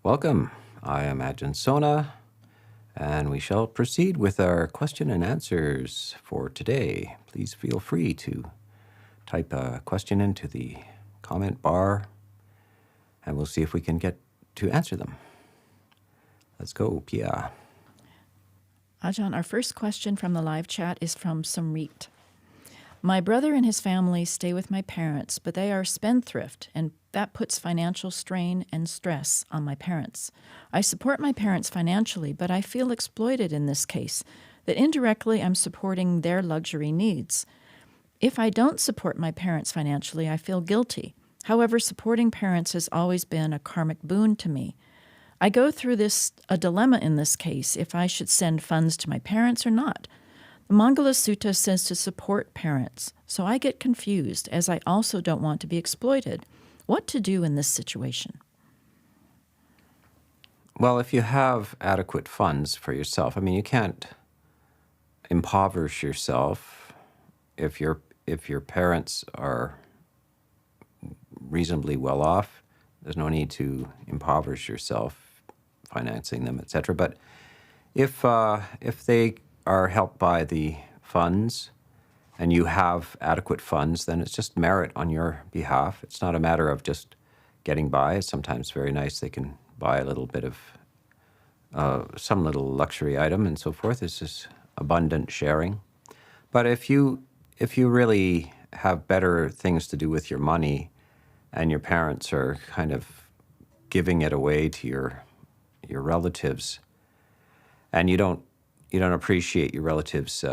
Welcome. I am Ajahn Sona, and we shall proceed with our question and answers for today. Please feel free to type a question into the comment bar, and we'll see if we can get to answer them. Let's go, Pia. Ajahn, our first question from the live chat is from Samrit. My brother and his family stay with my parents, but they are spendthrift, and that puts financial strain and stress on my parents. I support my parents financially, but I feel exploited in this case, that indirectly I'm supporting their luxury needs. If I don't support my parents financially, I feel guilty. However, supporting parents has always been a karmic boon to me. I go through a dilemma in this case, if I should send funds to my parents or not. The Mangala Sutta says to support parents, so I get confused, as I also don't want to be exploited. What to do in this situation? Well, if you have adequate funds for yourself, you can't impoverish yourself. If your parents are reasonably well off, there's no need to impoverish yourself, financing them, etc. But if they are helped by the funds and you have adequate funds, then it's just merit on your behalf. It's not a matter of just getting by. It's sometimes very nice. They can buy a little bit of some little luxury item and so forth. It's just abundant sharing. But if you really have better things to do with your money and your parents are kind of giving it away to your relatives, and you don't appreciate your relatives'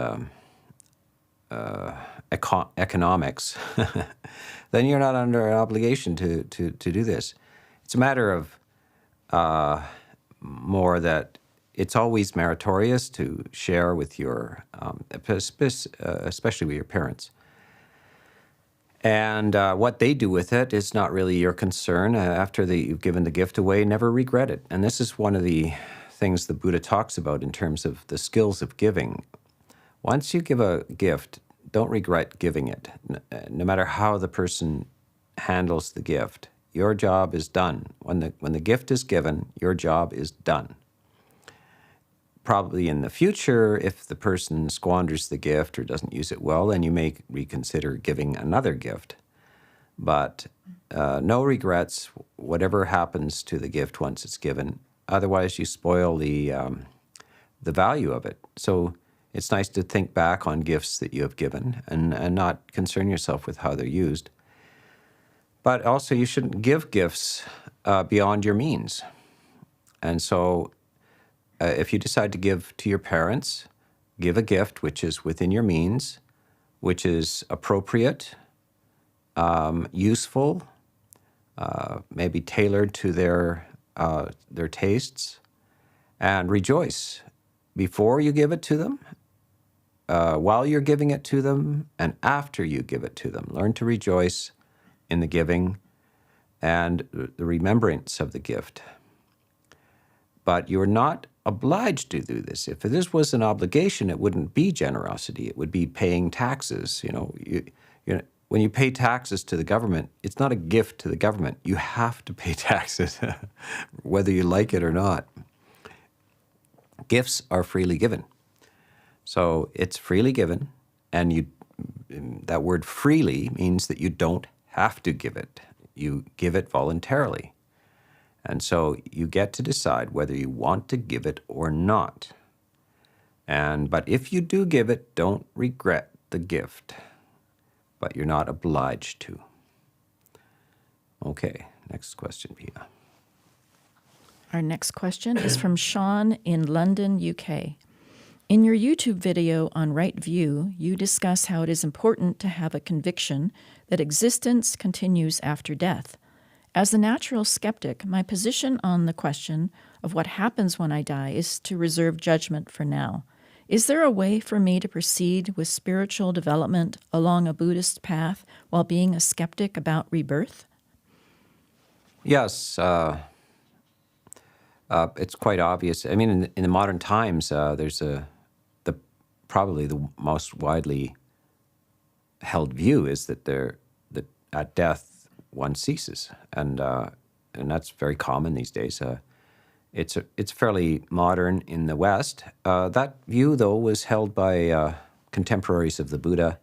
economics, then you're not under an obligation to do this. It's a matter of more that it's always meritorious to share with your, especially with your parents. And what they do with it is not really your concern. After you've given the gift away, never regret it. And this is one of the things the Buddha talks about in terms of the skills of giving. Once you give a gift, don't regret giving it. No matter how the person handles the gift, your job is done. When the gift is given, your job is done. Probably in the future, if the person squanders the gift or doesn't use it well, then you may reconsider giving another gift. But no regrets, whatever happens to the gift once it's given. Otherwise, you spoil the value of it. So it's nice to think back on gifts that you have given and not concern yourself with how they're used. But also, you shouldn't give gifts beyond your means. And so if you decide to give to your parents, give a gift which is within your means, which is appropriate, useful, maybe tailored to their tastes, and rejoice before you give it to them, while you're giving it to them, and after you give it to them. Learn to rejoice in the giving and the remembrance of the gift. But you're not obliged to do this. If this was an obligation, it wouldn't be generosity. It would be paying taxes. When you pay taxes to the government, it's not a gift to the government. You have to pay taxes, whether you like it or not. Gifts are freely given. So it's freely given, and that word freely means that you don't have to give it. You give it voluntarily. And so you get to decide whether you want to give it or not. But if you do give it, don't regret the gift. But you're not obliged to. Okay, next question, Pia. Our next question is from Sean in London, UK. In your YouTube video on Right View, you discuss how it is important to have a conviction that existence continues after death. As a natural skeptic, my position on the question of what happens when I die is to reserve judgment for now. Is there a way for me to proceed with spiritual development along a Buddhist path while being a skeptic about rebirth? Yes, it's quite obvious. In the modern times, there's probably the most widely held view is that at death one ceases, and that's very common these days. It's fairly modern in the West. That view, though, was held by contemporaries of the Buddha.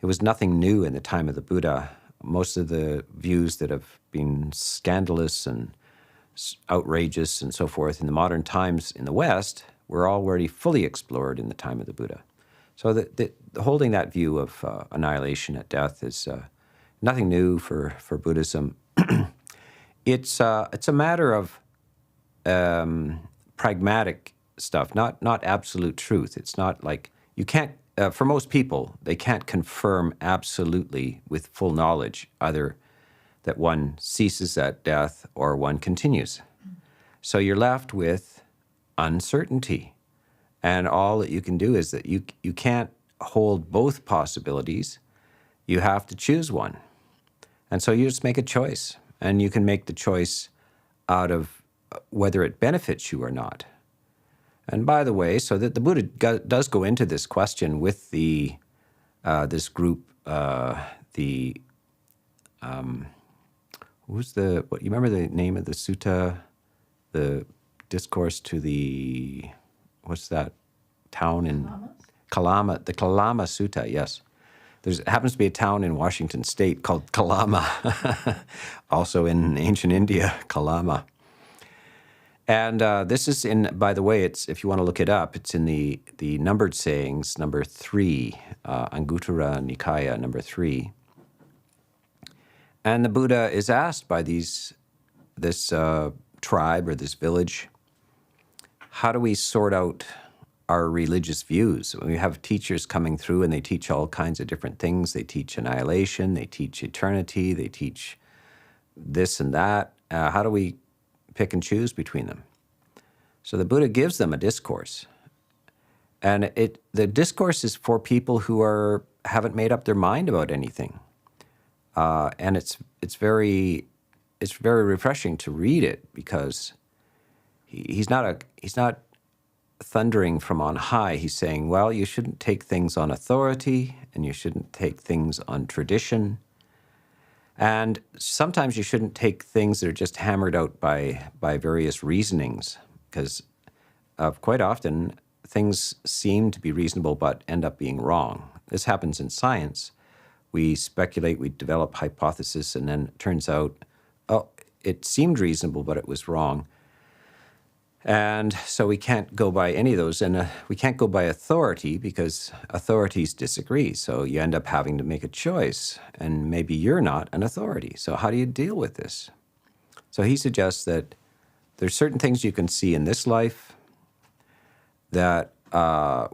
It was nothing new in the time of the Buddha. Most of the views that have been scandalous and outrageous and so forth in the modern times in the West were already fully explored in the time of the Buddha. So holding that view of annihilation at death is nothing new for Buddhism. It's a matter of pragmatic stuff, not absolute truth. It's not like you can't, for most people, they can't confirm absolutely with full knowledge either that one ceases at death or one continues. So you're left with uncertainty. And all that you can do is that you can't hold both possibilities. You have to choose one. And so you just make a choice. And you can make the choice out of whether it benefits you or not. And by the way, so that the Buddha does go into this question with this group, you remember the name of the sutta, the discourse to the, what's that town in Kalama, the Kalama Sutta, yes. There happens to be a town in Washington State called Kalama, also in ancient India, Kalama. And this is in, by the way, it's, if you want to look it up, it's in the numbered sayings, number 3, Anguttara Nikaya, number 3. And the Buddha is asked by this tribe or this village, how do we sort out our religious views? We have teachers coming through and they teach all kinds of different things. They teach annihilation, they teach eternity, they teach this and that. How do we pick and choose between them? So the Buddha gives them a discourse. And the discourse is for people who haven't made up their mind about anything. And it's very refreshing to read it because he's not thundering from on high. He's saying, well, you shouldn't take things on authority and you shouldn't take things on tradition. And sometimes you shouldn't take things that are just hammered out by various reasonings, because quite often things seem to be reasonable but end up being wrong. This happens in science. We speculate, we develop hypothesis, and then it turns out, oh, it seemed reasonable, but it was wrong. And so we can't go by any of those, and we can't go by authority because authorities disagree. So you end up having to make a choice, and maybe you're not an authority. So how do you deal with this? So he suggests that there's certain things you can see in this life that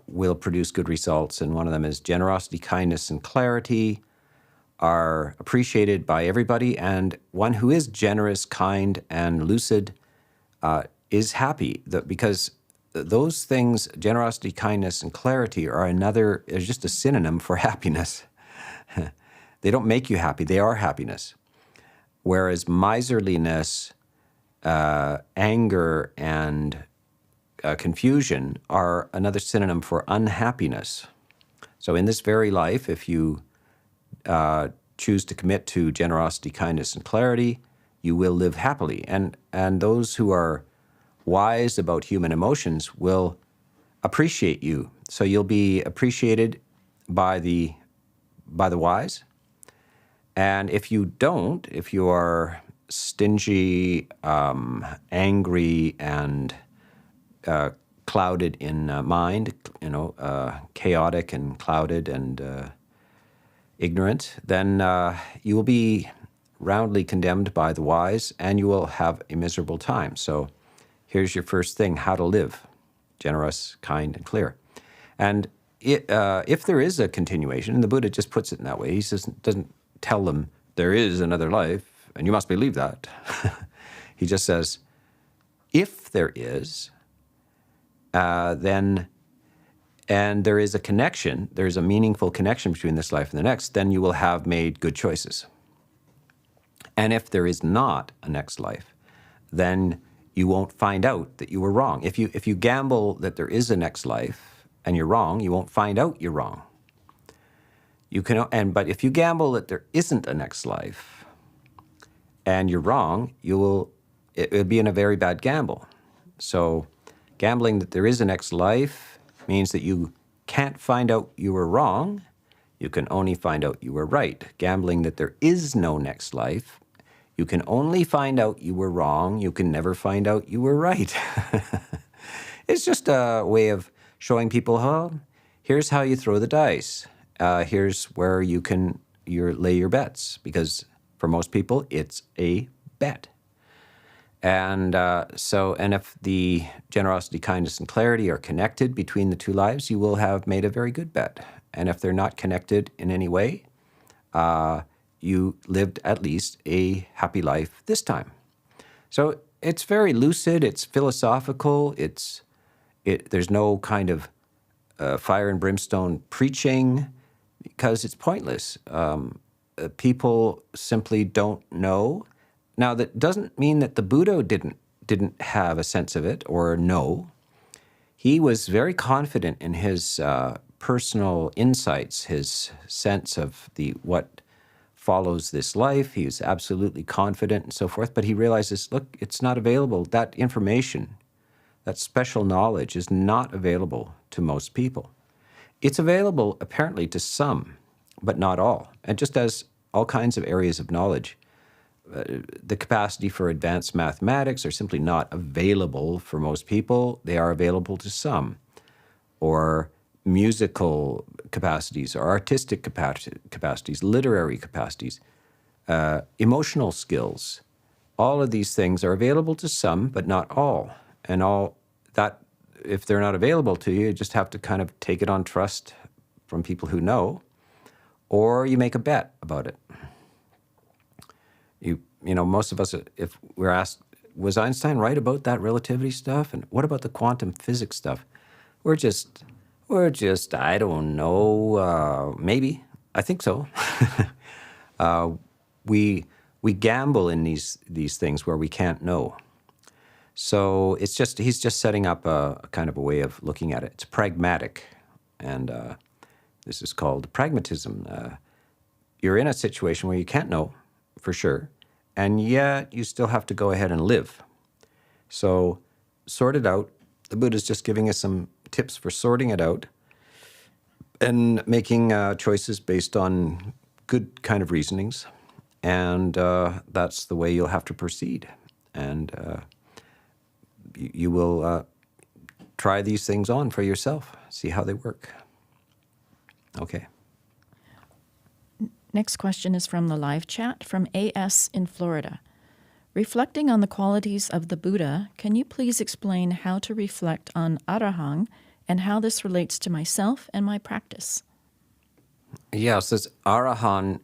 will produce good results, and one of them is generosity, kindness, and clarity are appreciated by everybody, and one who is generous, kind, and lucid is happy, because those things, generosity, kindness, and clarity, are just a synonym for happiness. They don't make you happy, they are happiness. Whereas miserliness, anger, and confusion are another synonym for unhappiness. So in this very life, if you choose to commit to generosity, kindness, and clarity, you will live happily. And those who are wise about human emotions will appreciate you. So you'll be appreciated by the wise. And if you don't, if you are stingy, angry, and clouded in mind, chaotic and clouded and ignorant, then you will be roundly condemned by the wise, and you will have a miserable time. So here's your first thing, how to live, generous, kind, and clear. And if there is a continuation, and the Buddha just puts it in that way, he doesn't tell them there is another life, and you must believe that. He just says, if there is, then, and there is a connection, there is a meaningful connection between this life and the next, then you will have made good choices. And if there is not a next life, then you won't find out that you were wrong. If you gamble that there is a next life and you're wrong, you won't find out you're wrong. But if you gamble that there isn't a next life and you're wrong, it will be in a very bad gamble. So gambling that there is a next life means that you can't find out you were wrong. You can only find out you were right. Gambling that there is no next life, you can only find out you were wrong. You can never find out you were right. It's just a way of showing people, here's how you throw the dice. Here's where you can lay your bets, because for most people, it's a bet. And and if the generosity, kindness, and clarity are connected between the two lives, you will have made a very good bet. And if they're not connected in any way, you lived at least a happy life this time. So it's very lucid, it's philosophical, there's no kind of fire and brimstone preaching, because it's pointless. People simply don't know. Now, that doesn't mean that the Buddha didn't have a sense of it or know. He was very confident in his personal insights, his sense of what follows this life. He was absolutely confident and so forth, but he realizes, look, it's not available. That information, that special knowledge is not available to most people. It's available apparently to some, but not all. And just as all kinds of areas of knowledge, the capacity for advanced mathematics are simply not available for most people. They are available to some. Or musical capacities, or artistic capacities, literary capacities, emotional skills. All of these things are available to some, but not all. And all that, if they're not available to you, you just have to kind of take it on trust from people who know, or you make a bet about it. Most of us, if we're asked, was Einstein right about that relativity stuff? And what about the quantum physics stuff? We're just, I don't know, maybe. I think so. We gamble in these things where we can't know. So he's just setting up a kind of a way of looking at it. It's pragmatic, and this is called pragmatism. You're in a situation where you can't know for sure, and yet you still have to go ahead and live. So sort it out. The Buddha's just giving us some tips for sorting it out and making choices based on good kind of reasonings. And that's the way you'll have to proceed. And you will try these things on for yourself, see how they work. Okay. Next question is from the live chat from AS in Florida. Reflecting on the qualities of the Buddha, can you please explain how to reflect on arahant and how this relates to myself and my practice? Yes, it's arahant,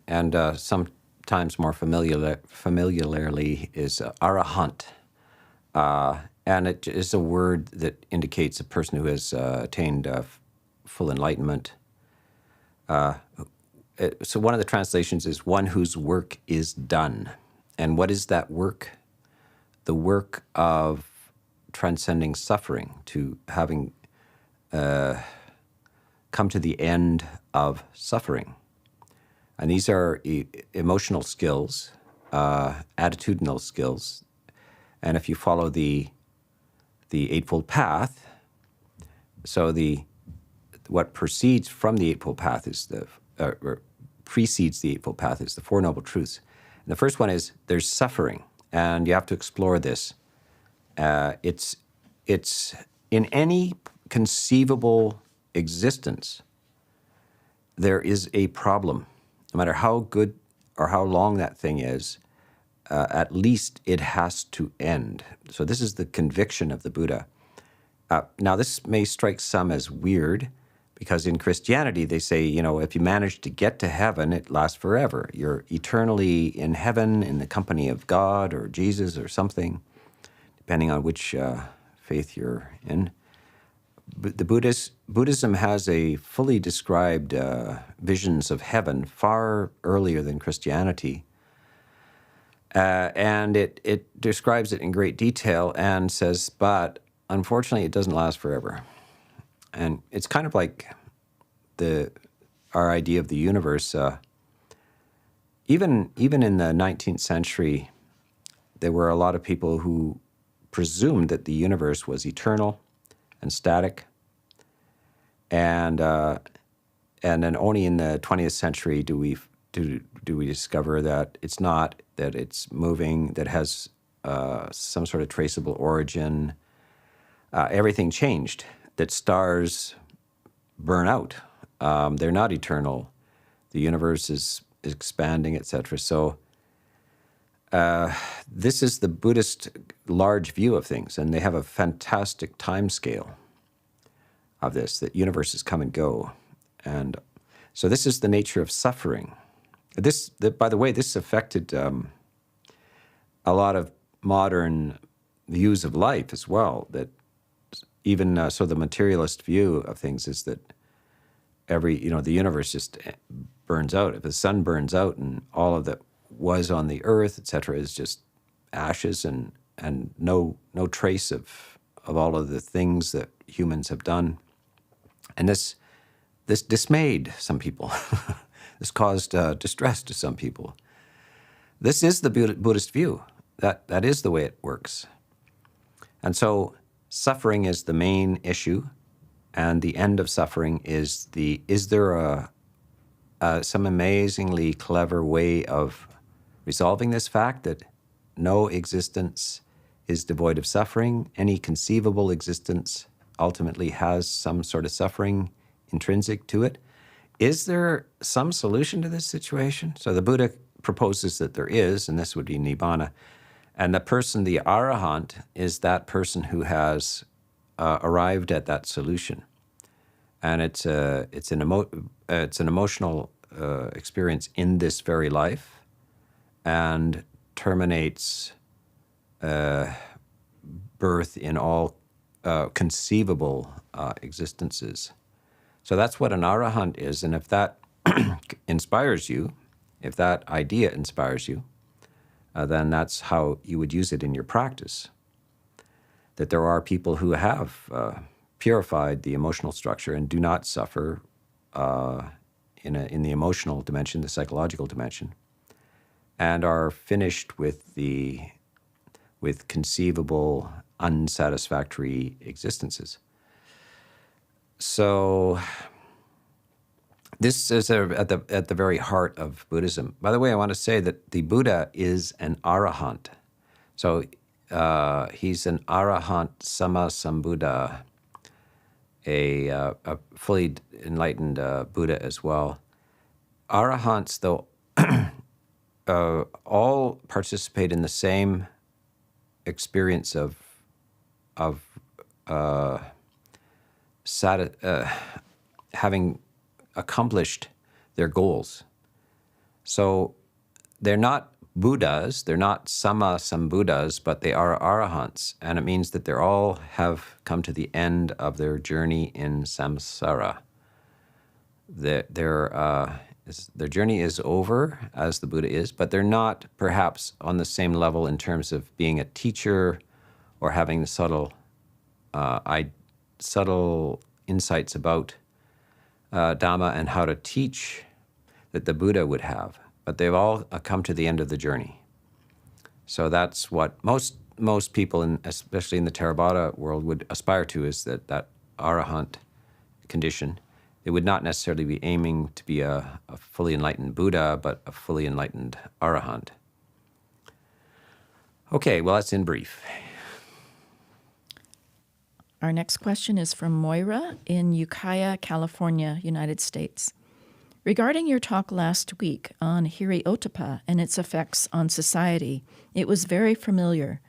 and sometimes more familiarly is arahant. And it is a word that indicates a person who has attained full enlightenment. So one of the translations is one whose work is done. And what is that work? The work of transcending suffering, to having come to the end of suffering. And these are emotional skills, attitudinal skills. And if you follow the Eightfold Path, so what proceeds from the Eightfold Path is or precedes the Eightfold Path is the Four Noble Truths. And the first one is there's suffering, and you have to explore this. It's in any conceivable existence, there is a problem. No matter how good or how long that thing is, at least it has to end. So this is the conviction of the Buddha. Now, this may strike some as weird, because in Christianity, they say, if you manage to get to heaven, it lasts forever. You're eternally in heaven in the company of God or Jesus or something, depending on which faith you're in. But Buddhism has a fully described visions of heaven far earlier than Christianity. And it describes it in great detail and says, but unfortunately, it doesn't last forever. And it's kind of like our idea of the universe. Even in the 19th century, there were a lot of people who presumed that the universe was eternal and static, and then only in the 20th century do we discover that it's not, that it's moving, that has some sort of traceable origin. Everything changed, that stars burn out. They're not eternal. The universe is expanding, etc. So this is the Buddhist large view of things, and they have a fantastic time scale of this, that universes come and go. And so this is the nature of suffering. By the way, this affected a lot of modern views of life as well, that even so the materialist view of things is that the universe just burns out. If the sun burns out and all of that was on the earth, etc., is just ashes and no trace of all of the things that humans have done. And this dismayed some people. This caused distress to some people. This is the Buddhist view. That is the way it works. And so suffering is the main issue, and the end of suffering is there some amazingly clever way of resolving this fact that no existence is devoid of suffering? Any conceivable existence ultimately has some sort of suffering intrinsic to it. Is there some solution to this situation? So the Buddha proposes that there is, and this would be nibbana. And the person, the arahant, is that person who has arrived at that solution. And it's an emotional experience in this very life, and terminates birth in all conceivable existences. So that's what an arahant is, and if that inspires you, if that idea inspires you, then that's how you would use it in your practice. That there are people who have purified the emotional structure and do not suffer in the emotional dimension, the psychological dimension, and are finished with conceivable unsatisfactory existences. So this is at the very heart of Buddhism. By the way, I want to say that the Buddha is an arahant. So he's an arahant sammasambuddha, a fully enlightened Buddha as well. Arahants, though, all participate in the same experience of having accomplished their goals. So they're not Buddhas, they're not sammasambuddhas, but they are arahants, and it means that they all have come to the end of their journey in samsara. Their journey is over, as the Buddha is, but they're not perhaps on the same level in terms of being a teacher or having the subtle insights about Dhamma and how to teach that the Buddha would have. But they've all come to the end of the journey. So that's what most people, especially in the Theravada world, would aspire to, is that arahant condition. They would not necessarily be aiming to be a fully enlightened Buddha, but a fully enlightened arahant. Okay, well, that's in brief. Our next question is from Moira in Ukiah, California, United States. Regarding your talk last week on Hiri-ottappa and its effects on society, it was very familiar.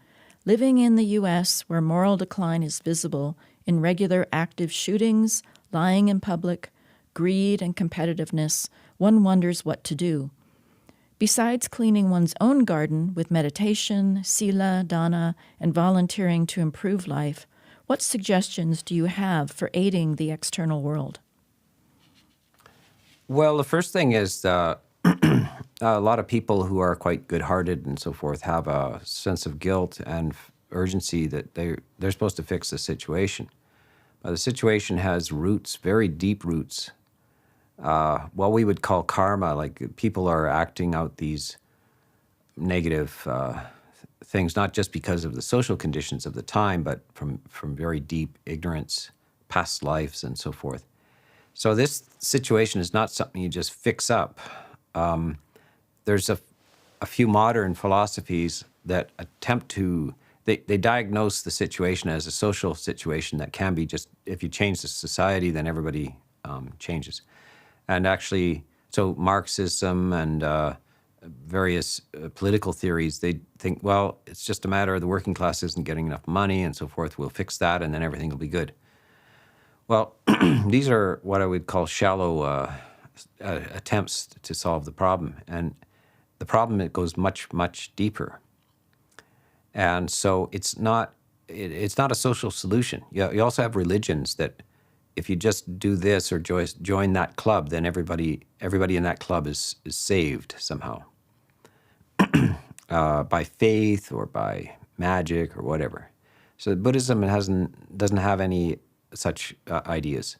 Living in the U.S., where moral decline is visible in regular active shootings, lying in public, greed and competitiveness, one wonders what to do. Besides cleaning one's own garden with meditation, sila, dana, and volunteering to improve life, what suggestions do you have for aiding the external world? Well, the first thing is a lot of people who are quite good-hearted and so forth have a sense of guilt and urgency that they're supposed to fix the situation. The situation has roots, very deep roots. What we would call karma, like people are acting out these negative things, not just because of the social conditions of the time, but from very deep ignorance, past lives, and so forth. So this situation is not something you just fix up. There's a few modern philosophies that attempt to, they diagnose the situation as a social situation that can be just, if you change the society, then everybody changes. And actually, so Marxism and various political theories, they think, well, it's just a matter of the working class isn't getting enough money and so forth. We'll fix that and then everything will be good. Well, these are what I would call shallow attempts to solve the problem. And the problem, it goes much, much deeper. And so it's not a social solution. You also have religions that if you just do this or join that club, then everybody in that club is saved somehow by faith or by magic or whatever. So Buddhism doesn't have any such ideas.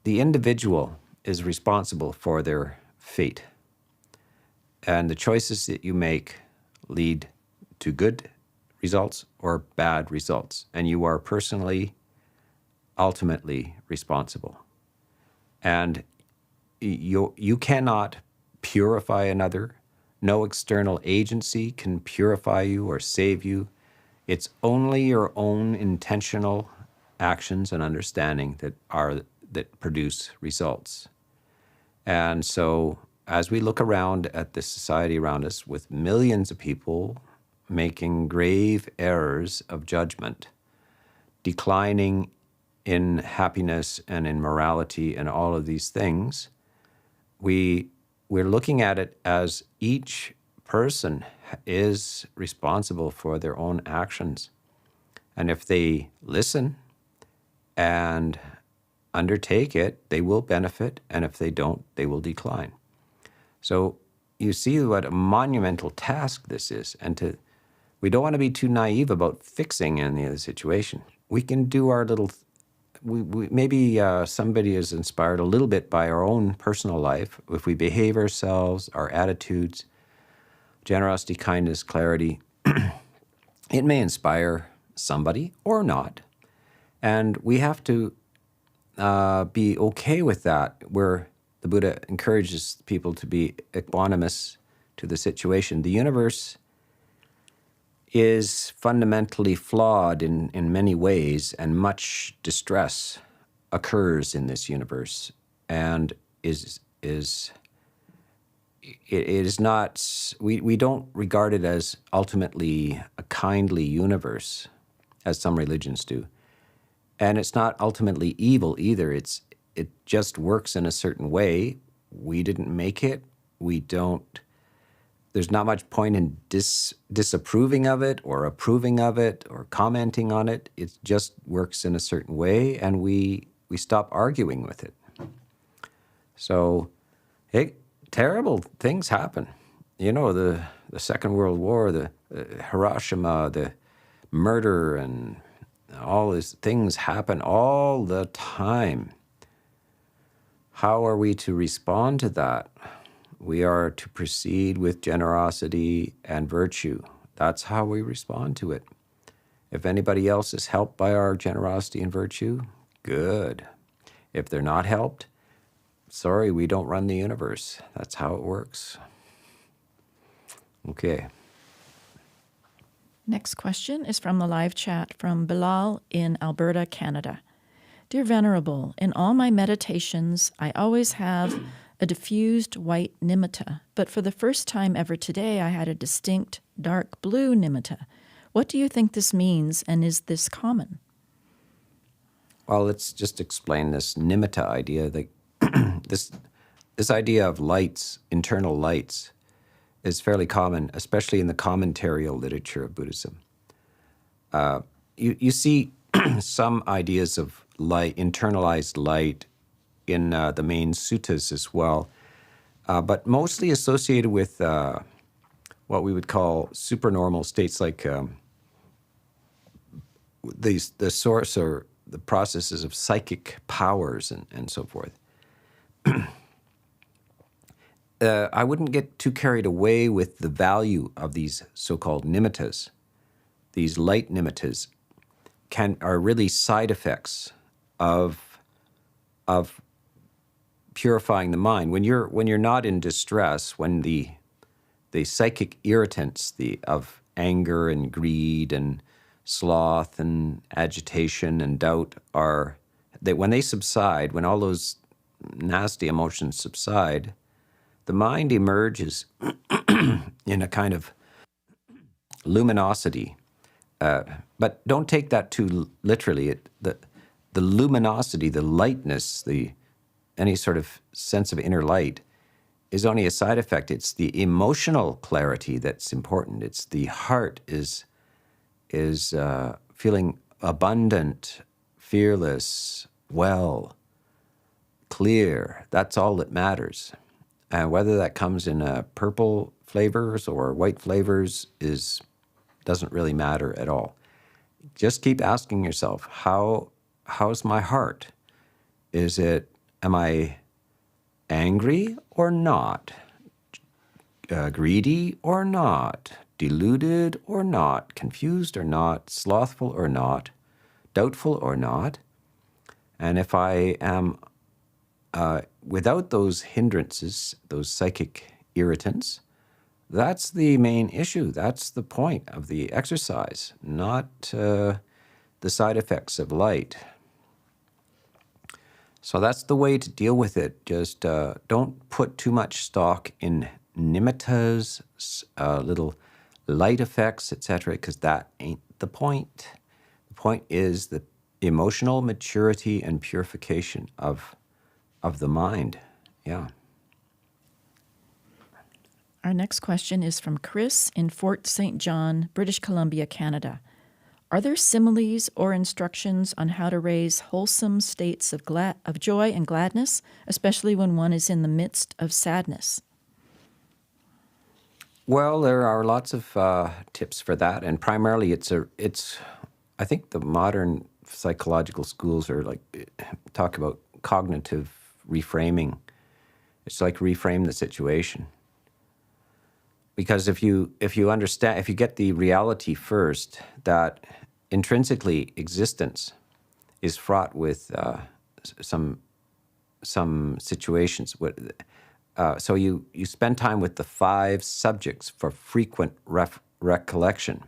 The individual is responsible for their fate, and the choices that you make lead to good results or bad results, and you are personally, ultimately responsible. And you cannot purify another. No external agency can purify you or save you. It's only your own intentional actions and understanding that produce results. And so as we look around at the society around us with millions of people making grave errors of judgment, declining in happiness and in morality and all of these things, we're looking at it as each person is responsible for their own actions. And if they listen and undertake it, they will benefit, and if they don't, they will decline. So you see what a monumental task this is, and we don't want to be too naive about fixing any of the situation. We can do our little, maybe somebody is inspired a little bit by our own personal life. If we behave ourselves, our attitudes, generosity, kindness, clarity, it may inspire somebody or not. And we have to be okay with that, where the Buddha encourages people to be equanimous to the situation. The universe is fundamentally flawed in many ways, and much distress occurs in this universe, and it is not, we don't regard it as ultimately a kindly universe, as some religions do. And it's not ultimately evil either. It just works in a certain way. We didn't make it. There's not much point in disapproving of it or approving of it or commenting on it. It just works in a certain way, and we stop arguing with it. So, terrible things happen. You know, the Second World War, the Hiroshima, the murder, and all these things happen all the time. How are we to respond to that? We are to proceed with generosity and virtue. That's how we respond to it. If anybody else is helped by our generosity and virtue, good. If they're not helped, sorry, we don't run the universe. That's how it works. Okay. Next question is from the live chat from Bilal in Alberta, Canada. Dear Venerable, in all my meditations, I always have a diffused white nimitta, but for the first time ever today, I had a distinct dark blue nimitta. What do you think this means, and is this common? Well, let's just explain this nimitta idea. This idea of lights, internal lights, is fairly common, especially in the commentarial literature of Buddhism. You see some ideas of light, internalized light, in the main suttas as well, but mostly associated with what we would call supernormal states, like the source or the processes of psychic powers and so forth. I wouldn't get too carried away with the value of these so-called nimitas. These light nimitas are really side effects of purifying the mind. When you're not in distress, when the psychic irritants of anger and greed and sloth and agitation and doubt when they subside, when all those nasty emotions subside, the mind emerges in a kind of luminosity. But don't take that too literally. The luminosity, the lightness, any sort of sense of inner light is only a side effect. It's the emotional clarity that's important. It's the heart is feeling abundant, fearless, well, clear. That's all that matters. And whether that comes in purple flavors or white flavors doesn't really matter at all. Just keep asking yourself, how's my heart? Am I angry or not? Greedy or not? Deluded or not? Confused or not? Slothful or not? Doubtful or not? And if I am without those hindrances, those psychic irritants, that's the main issue. That's the point of the exercise, not the side effects of light. So that's the way to deal with it. Just don't put too much stock in nimitas, little light effects, etc., because that ain't the point. The point is the emotional maturity and purification of the mind. Yeah. Our next question is from Chris in Fort St. John, British Columbia, Canada. Are there similes or instructions on how to raise wholesome states of joy and gladness, especially when one is in the midst of sadness? Well, there are lots of tips for that, and primarily I think the modern psychological schools talk about cognitive reframing. It's like reframe the situation. Because if you understand, if you get the reality first, that intrinsically existence is fraught with some situations. So you spend time with the 5 subjects for frequent recollection.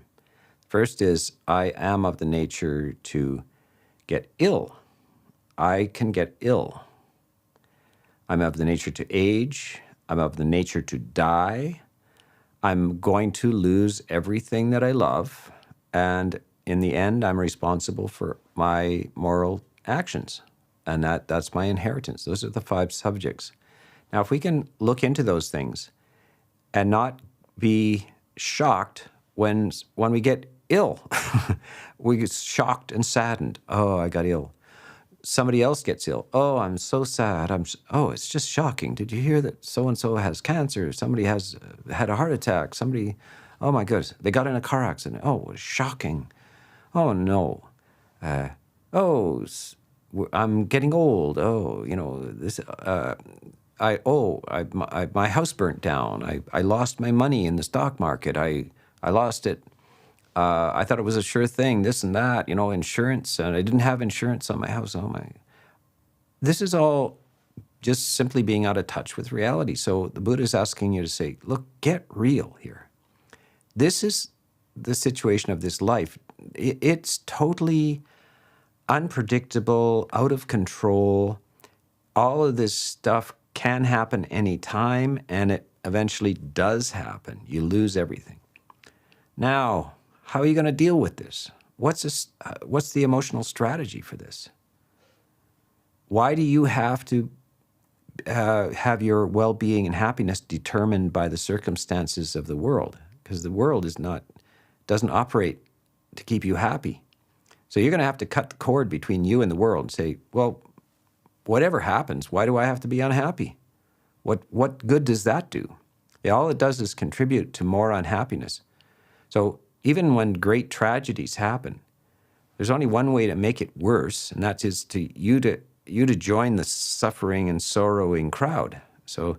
First is, I am of the nature to get ill. I can get ill. I'm of the nature to age. I'm of the nature to die. I'm going to lose everything that I love, and in the end, I'm responsible for my moral actions, and that's my inheritance. Those are the 5 subjects. Now, if we can look into those things and not be shocked when we get ill, we get shocked and saddened. Oh, I got ill. Somebody else gets ill. Oh, I'm so sad. It's just shocking. Did you hear that so-and-so has cancer? Somebody has had a heart attack. Oh my goodness, they got in a car accident. Oh, it was shocking. Oh no. I'm getting old. Oh, this. My house burnt down. I lost my money in the stock market. I lost it. I thought it was a sure thing, this and that, insurance, and I didn't have insurance on my house. Oh my. This is all just simply being out of touch with reality. So the Buddha is asking you to say, look, get real here. This is the situation of this life. It's totally unpredictable, out of control. All of this stuff can happen anytime, and it eventually does happen. You lose everything. Now, how are you going to deal with this? What's the emotional strategy for this? Why do you have to have your well-being and happiness determined by the circumstances of the world? Because the world doesn't operate to keep you happy. So you're going to have to cut the cord between you and the world and say, well, whatever happens, why do I have to be unhappy? What good does that do? Yeah, all it does is contribute to more unhappiness. So even when great tragedies happen, there's only one way to make it worse, and that is you to join the suffering and sorrowing crowd. So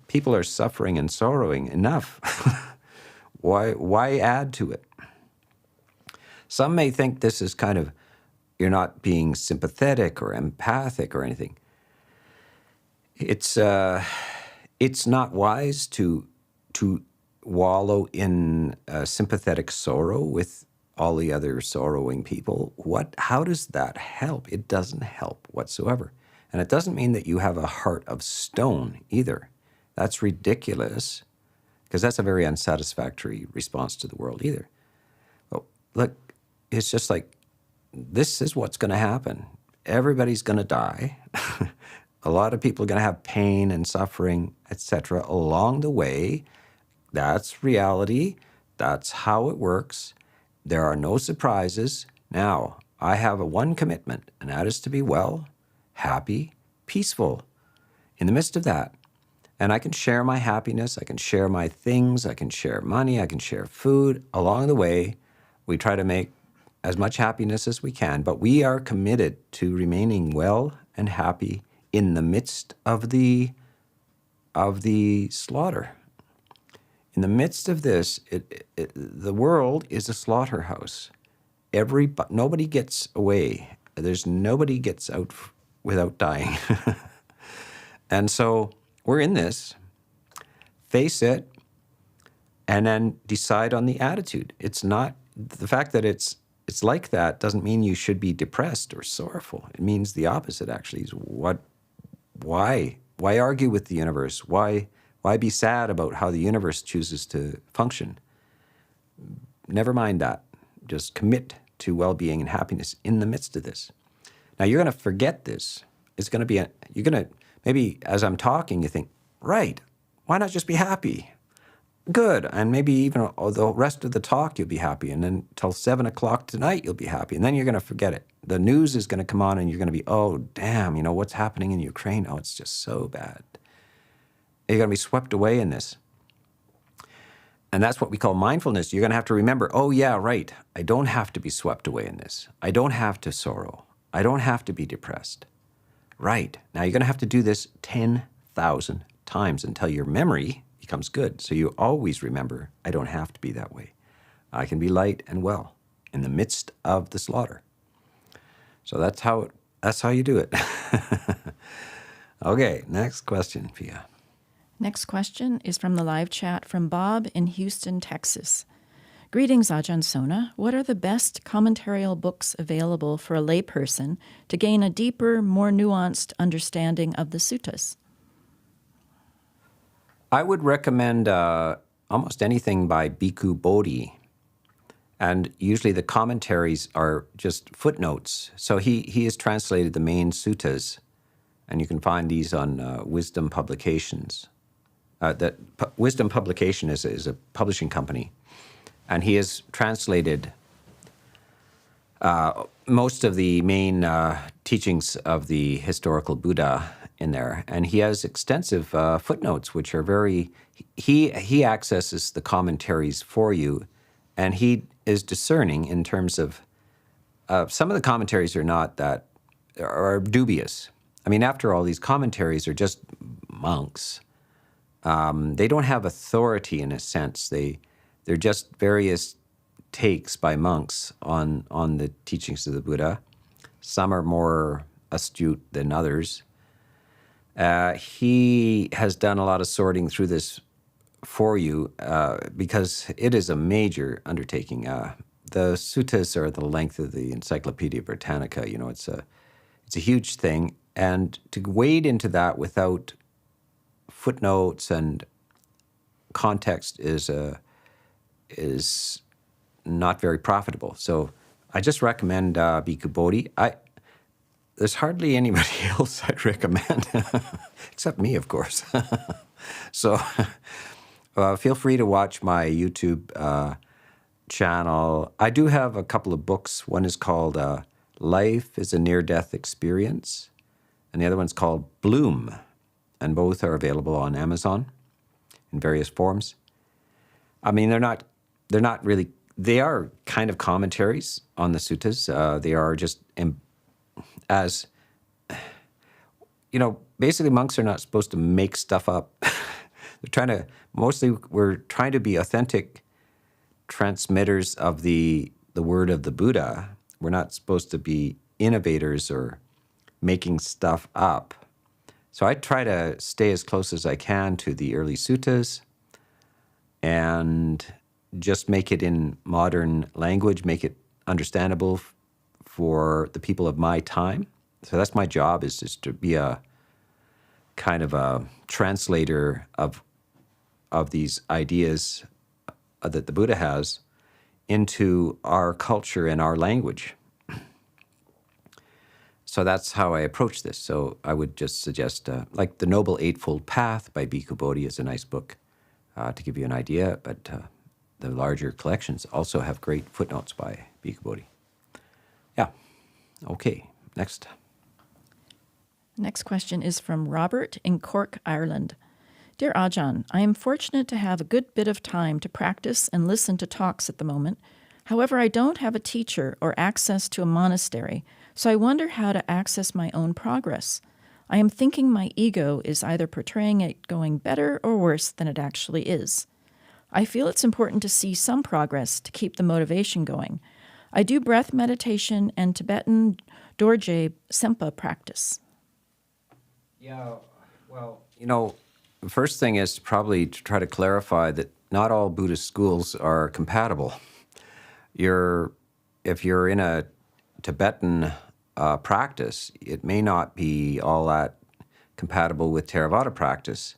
people are suffering and sorrowing enough. Why add to it? Some may think this is kind of, you're not being sympathetic or empathic or anything. It's not wise to wallow in sympathetic sorrow with all the other sorrowing people. How does that help? It doesn't help whatsoever. And it doesn't mean that you have a heart of stone either. That's ridiculous, because that's a very unsatisfactory response to the world either. But look, it's just like, this is what's going to happen. Everybody's going to die. A lot of people are going to have pain and suffering, etc. along the way. That's reality. That's how it works. There are no surprises. Now, I have one commitment, and that is to be well, happy, peaceful in the midst of that. And I can share my happiness, I can share my things, I can share money, I can share food. Along the way, we try to make as much happiness as we can, but we are committed to remaining well and happy in the midst of the slaughter. In the midst of this, the world is a slaughterhouse. Nobody gets away. Nobody gets out without dying. And so we're in this. Face it, and then decide on the attitude. It's not the fact that it's like that doesn't mean you should be depressed or sorrowful. It means the opposite, actually. Is why argue with the universe? Why be sad about how the universe chooses to function? Never mind that. Just commit to well-being and happiness in the midst of this. Now, you're going to forget this. It's going to be you're going to, maybe as I'm talking, you think, right, why not just be happy? Good. And maybe even the rest of the talk you'll be happy. And then till 7 o'clock tonight you'll be happy. And then you're going to forget it. The news is going to come on and you're going to be, oh, damn, what's happening in Ukraine? Oh, it's just so bad. You're going to be swept away in this. And that's what we call mindfulness. You're going to have to remember, oh, yeah, right. I don't have to be swept away in this. I don't have to sorrow. I don't have to be depressed. Right. Now you're going to have to do this 10,000 times until your memory becomes good. So you always remember, I don't have to be that way. I can be light and well in the midst of the slaughter. So that's how you do it. Okay, next question, Pia. Next question is from the live chat from Bob in Houston, Texas. Greetings, Ajahn Sona. What are the best commentarial books available for a layperson to gain a deeper, more nuanced understanding of the suttas? I would recommend almost anything by Bhikkhu Bodhi. And usually the commentaries are just footnotes. So he has translated the main suttas, and you can find these on Wisdom Publications. Wisdom Publication is a publishing company, and he has translated most of the main teachings of the historical Buddha in there. And he has extensive footnotes, which are very, he accesses the commentaries for you, and he is discerning in terms of, some of the commentaries are dubious. I mean, after all, these commentaries are just monks. They don't have authority in a sense. They're just various takes by monks on the teachings of the Buddha. Some are more astute than others. He has done a lot of sorting through this for you because it is a major undertaking. The suttas are the length of the Encyclopedia Britannica. It's a huge thing, and to wade into that without footnotes and context is not very profitable. So I just recommend Bhikkhu Bodhi. There's hardly anybody else I'd recommend, except me, of course. So feel free to watch my YouTube channel. I do have a couple of books. One is called Life is a Near-Death Experience, and the other one's called Bloom, and both are available on Amazon in various forms. I mean, they're not really, they are kind of commentaries on the suttas. They are just, as, basically monks are not supposed to make stuff up. We're trying to be authentic transmitters of the word of the Buddha. We're not supposed to be innovators or making stuff up. So I try to stay as close as I can to the early suttas and just make it in modern language, make it understandable for the people of my time. So that's my job, is just to be a kind of a translator of these ideas that the Buddha has into our culture and our language. So that's how I approach this. So I would just suggest, like The Noble Eightfold Path by Bhikkhu Bodhi is a nice book to give you an idea, but the larger collections also have great footnotes by Bhikkhu Bodhi. Yeah. Okay, next. Next question is from Robert in Cork, Ireland. Dear Ajahn, I am fortunate to have a good bit of time to practice and listen to talks at the moment. However, I don't have a teacher or access to a monastery, so I wonder how to access my own progress. I am thinking my ego is either portraying it going better or worse than it actually is. I feel it's important to see some progress to keep the motivation going. I do breath meditation and Tibetan Dorje Sempa practice. Yeah, well, the first thing is probably to try to clarify that not all Buddhist schools are compatible. If you're in a Tibetan practice, it may not be all that compatible with Theravada practice.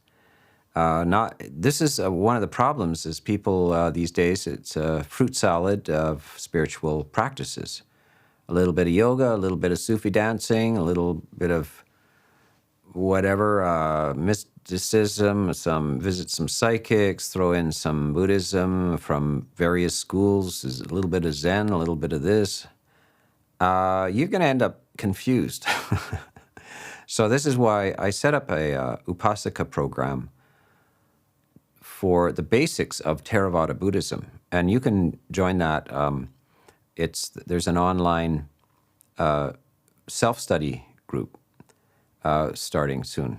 This is one of the problems is people these days, it's a fruit salad of spiritual practices. A little bit of yoga, a little bit of Sufi dancing, a little bit of whatever, mysticism, visit some psychics, throw in some Buddhism from various schools, there's a little bit of Zen, a little bit of this. You're going to end up confused. So this is why I set up a Upasaka program for the basics of Theravada Buddhism. And you can join that. There's an online self-study group starting soon.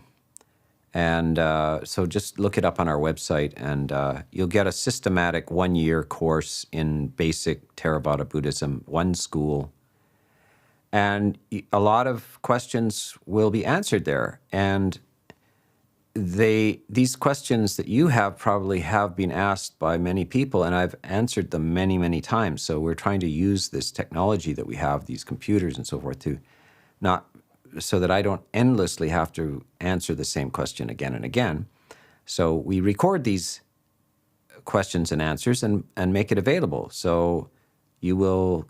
And so just look it up on our website, and you'll get a systematic 1-year course in basic Theravada Buddhism, one school. And a lot of questions will be answered there. And these questions that you have probably have been asked by many people, and I've answered them many, many times. So we're trying to use this technology that we have, these computers and so forth, to not so that I don't endlessly have to answer the same question again and again. So we record these questions and answers and make it available. So you will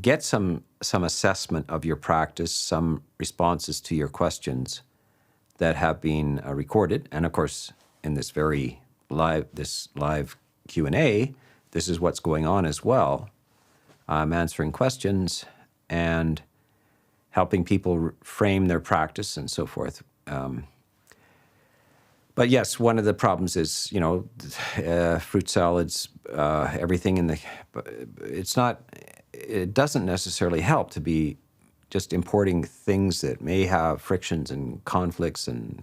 get some assessment of your practice, some responses to your questions that have been recorded. And of course, in this live Q&A, this is what's going on as well. I'm answering questions and helping people frame their practice and so forth. But yes, one of the problems is, fruit salads, everything it doesn't necessarily help to be just importing things that may have frictions and conflicts and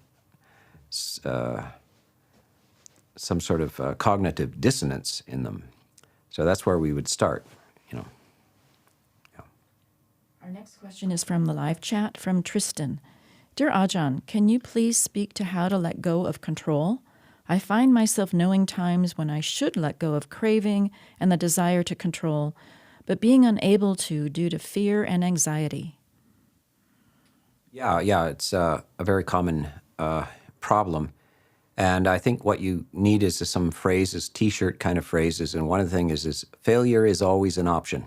some sort of cognitive dissonance in them. So that's where we would start, Yeah. Our next question is from the live chat from Tristan. Dear Ajahn, can you please speak to how to let go of control? I find myself knowing times when I should let go of craving and the desire to control, but being unable to due to fear and anxiety. Yeah, it's a very common problem. And I think what you need is some phrases, T-shirt kind of phrases. And one of the things is failure is always an option.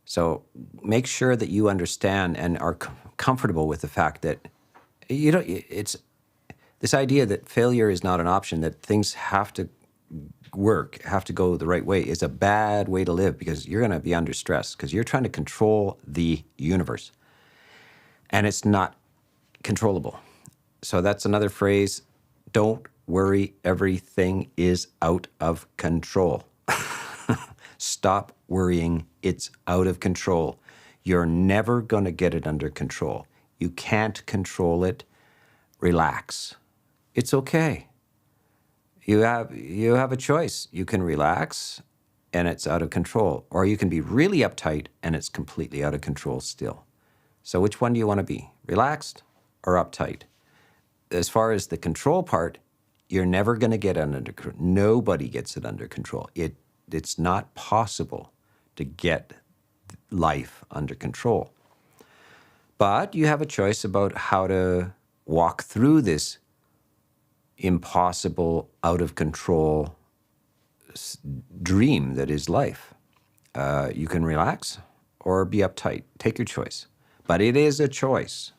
So make sure that you understand and are comfortable with the fact that it's this idea that failure is not an option, that things have to work, have to go the right way, is a bad way to live, because you're going to be under stress because you're trying to control the universe. And it's not controllable. So that's another phrase. Don't worry, everything is out of control. Stop worrying, it's out of control. You're never going to get it under control. You can't control it. relax. It's okay. You have a choice. You can relax and it's out of control, or you can be really uptight and it's completely out of control still. So which one do you want to be? Relaxed or uptight? As far as the control part, you're never going to get it under control. Nobody gets it under control. It's not possible to get life under control. But you have a choice about how to walk through this impossible, out of control dream that is life. You can relax or be uptight. Take your choice. But it is a choice.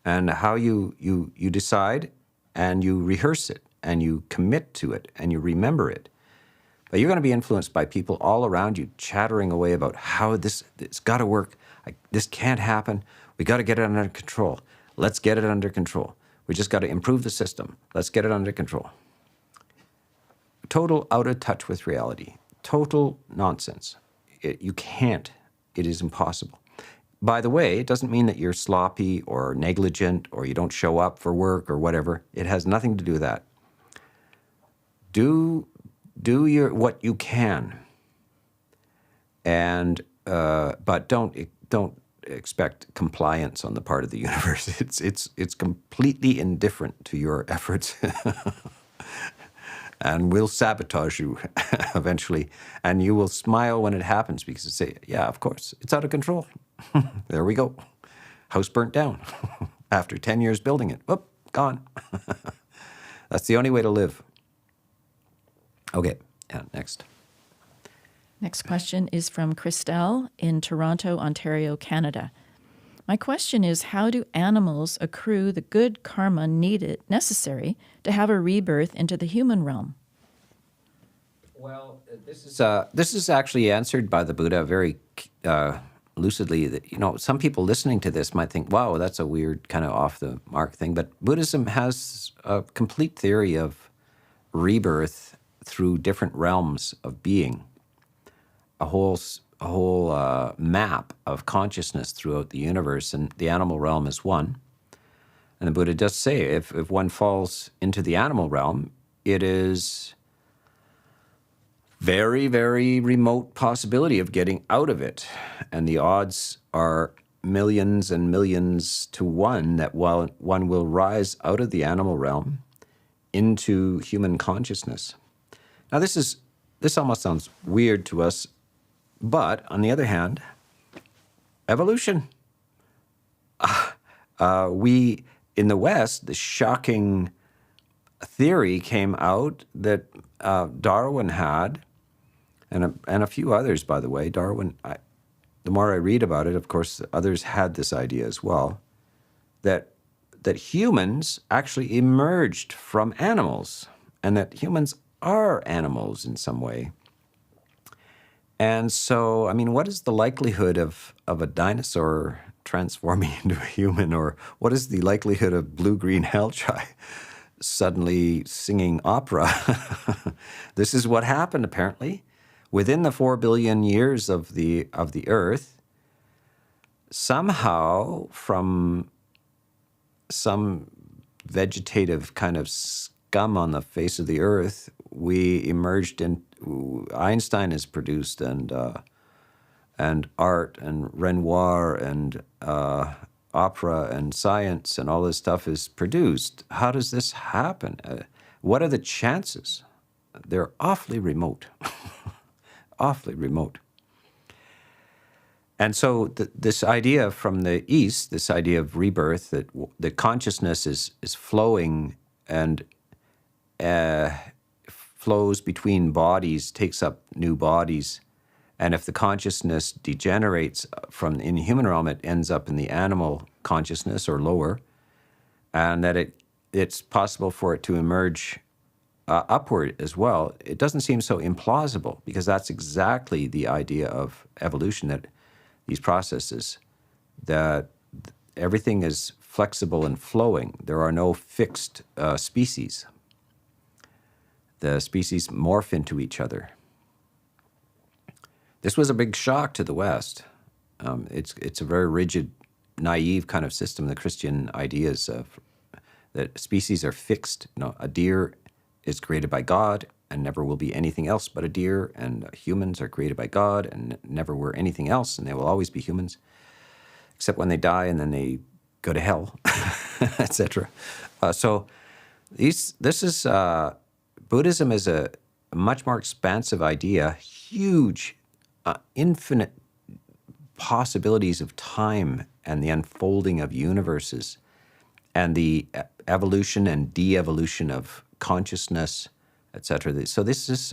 And how you decide, and you rehearse it, and you commit to it, and you remember it. But you're going to be influenced by people all around you chattering away about how it's got to work. This can't happen. We got to get it under control. Let's get it under control. We just got to improve the system. Let's get it under control. Total out of touch with reality. Total nonsense. You can't. It is impossible. By the way, it doesn't mean that you're sloppy or negligent or you don't show up for work or whatever. It has nothing to do with that. Do what you can, and but don't expect compliance on the part of the universe. It's completely indifferent to your efforts, and will sabotage you eventually. And you will smile when it happens because you say, "Yeah, of course, it's out of control." There we go. House burnt down after 10 years building it. Whoop, gone. That's the only way to live. Okay, next. Next question is from Christelle in Toronto, Ontario, Canada. My question is, how do animals accrue the good karma necessary to have a rebirth into the human realm? Well, this is actually answered by the Buddha very lucidly. That some people listening to this might think, "Wow, that's a weird kind of off the mark thing." But Buddhism has a complete theory of rebirth through different realms of being, a whole map of consciousness throughout the universe, and the animal realm is one. And the Buddha does say, if one falls into the animal realm, it is very, very remote possibility of getting out of it. And the odds are millions and millions to one that one will rise out of the animal realm into human consciousness. Now, this almost sounds weird to us, but on the other hand, evolution. We, in the West, the shocking theory came out that Darwin had, and a few others, by the way. Darwin, the more I read about it, of course, others had this idea as well, that humans actually emerged from animals, and that humans are animals in some way. And so, what is the likelihood of a dinosaur transforming into a human, or what is the likelihood of blue-green hellchai suddenly singing opera? This is what happened, apparently. Within the 4 billion years of the Earth, somehow from some vegetative kind of scum on the face of the Earth, we emerged in. Einstein is produced, and art and Renoir and opera and science and all this stuff is produced. How does this happen? What are the chances? They're awfully remote, awfully remote. And so this idea from the East, this idea of rebirth, that the consciousness is flowing and flows between bodies, takes up new bodies, and if the consciousness degenerates from in the human realm, it ends up in the animal consciousness or lower, and that it's possible for it to emerge upward as well. It doesn't seem so implausible, because that's exactly the idea of evolution, that these processes, that everything is flexible and flowing. There are no fixed species. The species morph into each other. This was a big shock to the West. It's a very rigid, naive kind of system. The Christian ideas of that species are fixed. A deer is created by God and never will be anything else but a deer, and humans are created by God and never were anything else, and they will always be humans, except when they die and then they go to hell, etc. So Buddhism is a much more expansive idea, huge, infinite possibilities of time and the unfolding of universes and the evolution and de-evolution of consciousness, etc. So this is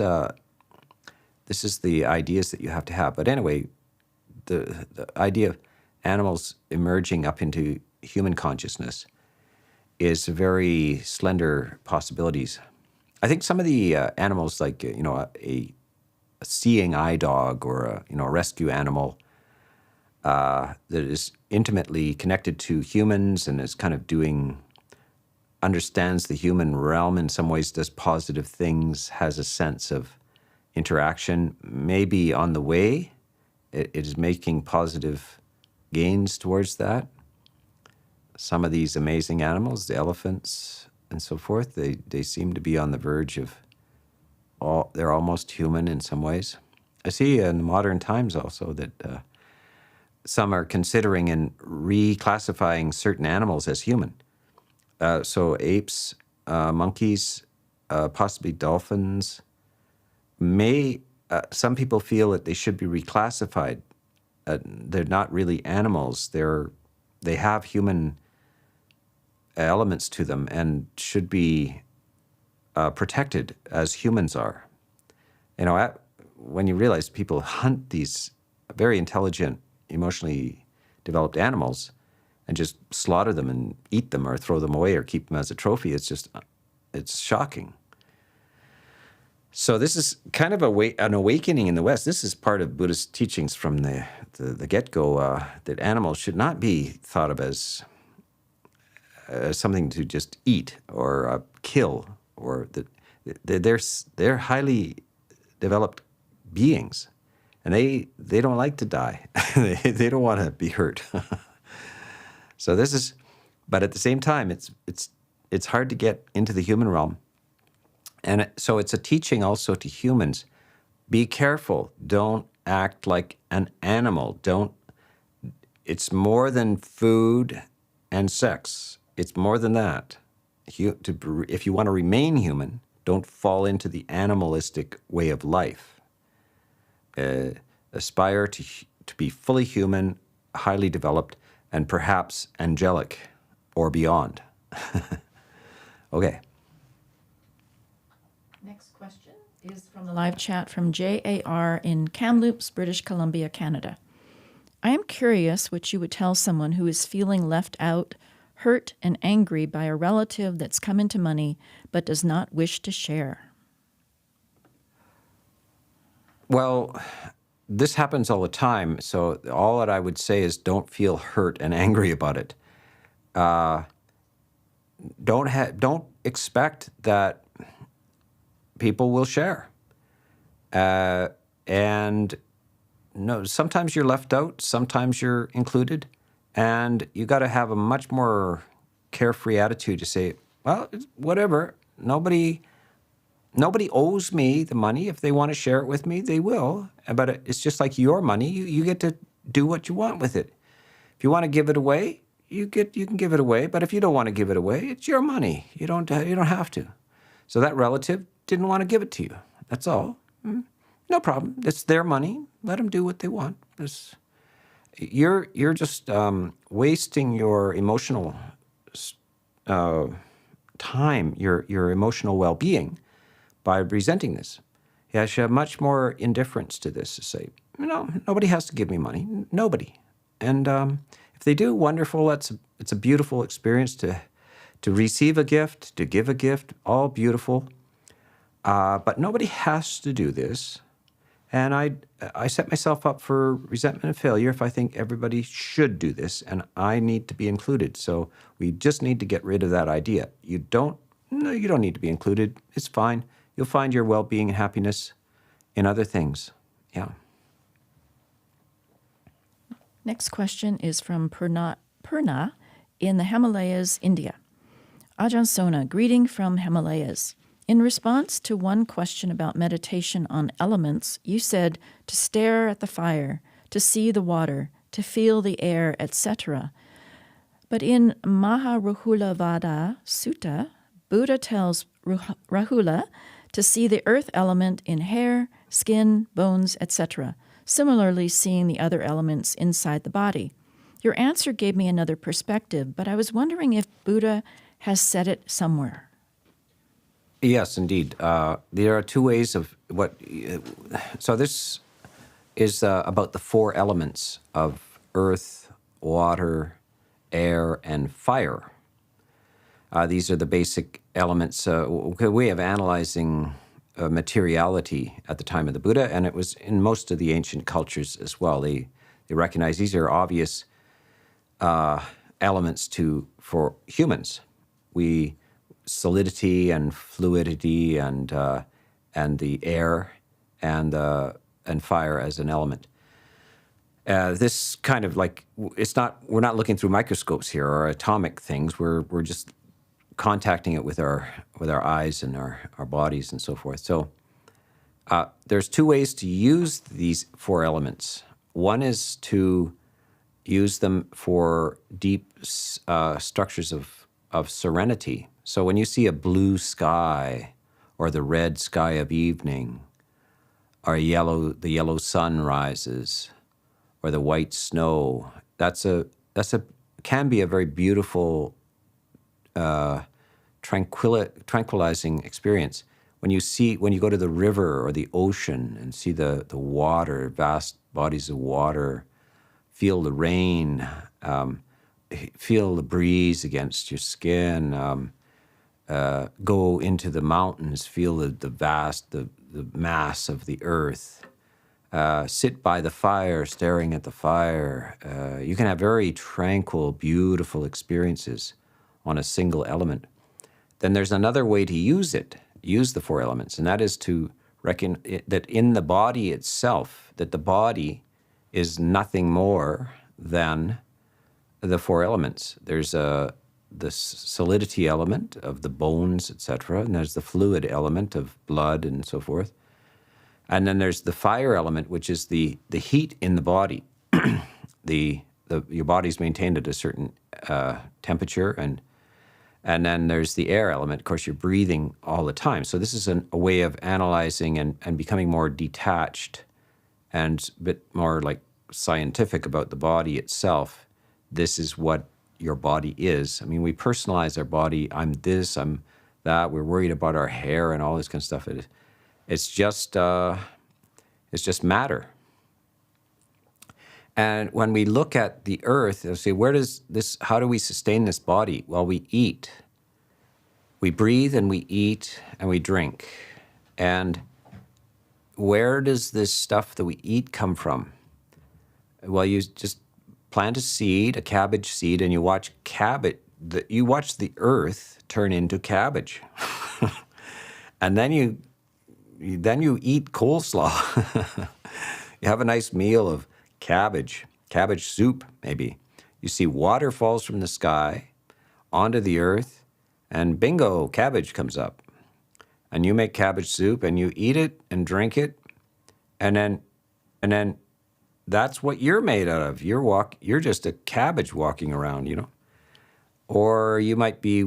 the ideas that you have to have. But anyway, the idea of animals emerging up into human consciousness is very slender possibilities. I think some of the animals, like a seeing eye dog or a rescue animal that is intimately connected to humans and is kind of understands the human realm in some ways, does positive things, has a sense of interaction, maybe on the way. It is making positive gains towards that. Some of these amazing animals, the elephants and so forth, they seem to be on the verge of they're almost human in some ways. I see in modern times also that some are considering and reclassifying certain animals as human. So apes, monkeys, possibly dolphins, some people feel that they should be reclassified. They're not really animals. They have human elements to them and should be protected as humans are. When you realize people hunt these very intelligent, emotionally developed animals and just slaughter them and eat them or throw them away or keep them as a trophy, it's shocking. So this is kind of an awakening in the West. This is part of Buddhist teachings from the get-go, that animals should not be thought of as something to just eat or kill, or that they're highly developed beings, and they don't like to die. They don't want to be hurt. So but at the same time, it's hard to get into the human realm. And so it's a teaching also to humans. Be careful. Don't act like an animal. It's more than food and sex. It's more than that. If you want to remain human, don't fall into the animalistic way of life. Aspire to be fully human, highly developed, and perhaps angelic or beyond. Okay. Next question is from the live chat from JAR in Kamloops, British Columbia, Canada. I am curious what you would tell someone who is feeling left out, hurt, and angry by a relative that's come into money but does not wish to share. Well, this happens all the time. So all that I would say is don't feel hurt and angry about it. Don't expect that people will share. And no, sometimes you're left out, sometimes you're included, and you got to have a much more carefree attitude to say, well, whatever, nobody owes me the money. If they want to share it with me, they will. But it's just like your money. You get to do what you want with it. If you want to give it away, you can give it away. But if you don't want to give it away, it's your money. You don't have to. So that relative didn't want to give it to you. That's all. No problem. It's their money. Let them do what they want. You're just wasting your emotional time, your emotional well-being, by resenting this. Yeah, I should have much more indifference to this to say, nobody has to give me money. Nobody. And if they do, wonderful. It's a beautiful experience to receive a gift, to give a gift, all beautiful. But nobody has to do this. And I set myself up for resentment and failure if I think everybody should do this, and I need to be included. So we just need to get rid of that idea. You don't need to be included. It's fine. You'll find your well-being and happiness in other things. Yeah. Next question is from Purna in the Himalayas, India. Ajahn Sona, greeting from Himalayas. In response to one question about meditation on elements, you said to stare at the fire, to see the water, to feel the air, etc. But in Maharuhulavada Sutta, Buddha tells Rahula to see the earth element in hair, skin, bones, etc., similarly seeing the other elements inside the body. Your answer gave me another perspective, but I was wondering if Buddha has said it somewhere. Yes, indeed. There are two ways of what. So this is about the four elements of earth, water, air, and fire. These are the basic elements, a way of analyzing materiality at the time of the Buddha, and it was in most of the ancient cultures as well. They recognize these are obvious elements for humans. Solidity and fluidity and the air and fire as an element. This kind of like we're not looking through microscopes here or atomic things. We're just contacting it with our eyes and our bodies and so forth. So there's two ways to use these four elements. One is to use them for deep structures of serenity. So when you see a blue sky or the red sky of evening or the yellow sun rises or the white snow, can be a very beautiful tranquilizing experience. When you go to the river or the ocean and see the water, vast bodies of water, feel the rain, feel the breeze against your skin, go into the mountains, feel the mass of the earth, sit by the fire, staring at the fire. You can have very tranquil, beautiful experiences on a single element. Then there's another way to use the four elements, and that is to reckon that in the body itself, that the body is nothing more than the four elements. There's the solidity element of the bones, etc., and there's the fluid element of blood and so forth. And then there's the fire element, which is the heat in the body. Your body's maintained at a certain temperature, and then there's the air element. Of course, you're breathing all the time. So this is a way of analyzing and becoming more detached and a bit more like scientific about the body itself. This is what your body is. I mean, we personalize our body. I'm this, I'm that. We're worried about our hair and all this kind of stuff. It's just matter. And when we look at the earth, they'll say, how do we sustain this body? Well, we eat. We breathe and we eat and we drink. And where does this stuff that we eat come from? Well, you just plant a seed, a cabbage seed, and you watch the earth turn into cabbage. And then you eat coleslaw. You have a nice meal of cabbage soup, maybe. You see water falls from the sky onto the earth, and bingo, cabbage comes up. And you make cabbage soup, and you eat it and drink it, and then that's what you're made out of. You're just a cabbage walking around, you know. Or you might be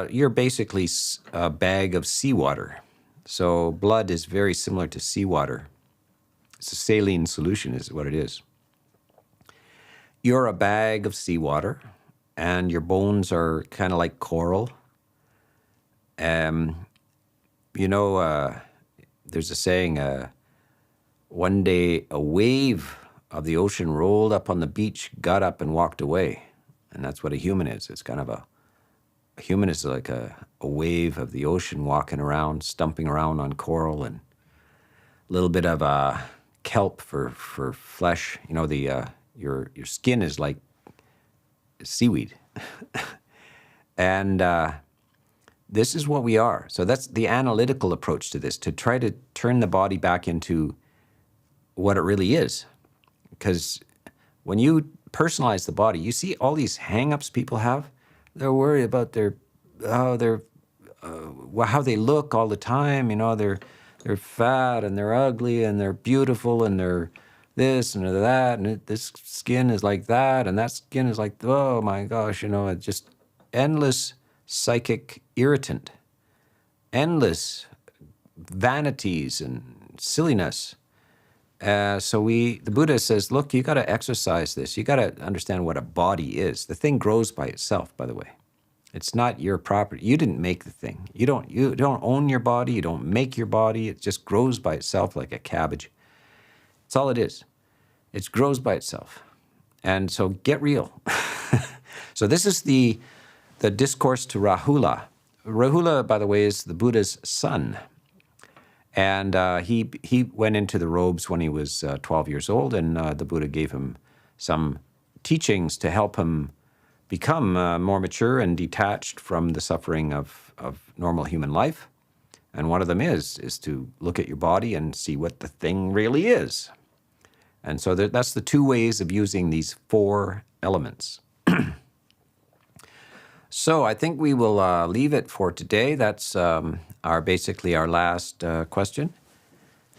you're basically a bag of seawater. So blood is very similar to seawater. It's a saline solution is what it is. You're a bag of seawater, and your bones are kind of like coral. There's a saying, one day a wave of the ocean rolled up on the beach, got up and walked away. And that's what a human is. It's kind of a human is like a wave of the ocean walking around, stumping around on coral, and a little bit of kelp for flesh. You know, your skin is like seaweed. And this is what we are. So that's the analytical approach to this, to try to turn the body back into what it really is. Because when you personalize the body, you see all these hang-ups people have. They're worried about their how they look all the time. They're fat and they're ugly and they're beautiful and they're this and they're that, and this skin is like that and that skin is like, oh my gosh, it's just endless psychic irritant, endless vanities and silliness. So the Buddha says, look, you got to exercise this. You got to understand what a body is. The thing grows by itself, by the way. It's not your property. You didn't make the thing. You don't own your body. You don't make your body. It just grows by itself like a cabbage. That's all it is. It grows by itself. And so get real. So this is the discourse to Rahula. Rahula, by the way, is the Buddha's son. And he went into the robes when he was 12 years old, and the Buddha gave him some teachings to help him become more mature and detached from the suffering of normal human life. And one of them is to look at your body and see what the thing really is. And so that's the two ways of using these four elements. So I think we will leave it for today. That's basically our last question.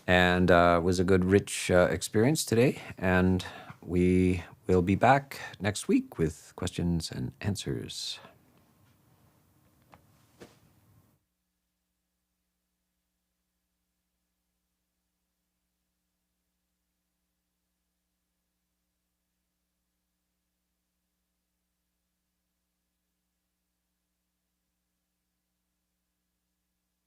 And it was a good, rich experience today. And we will be back next week with questions and answers.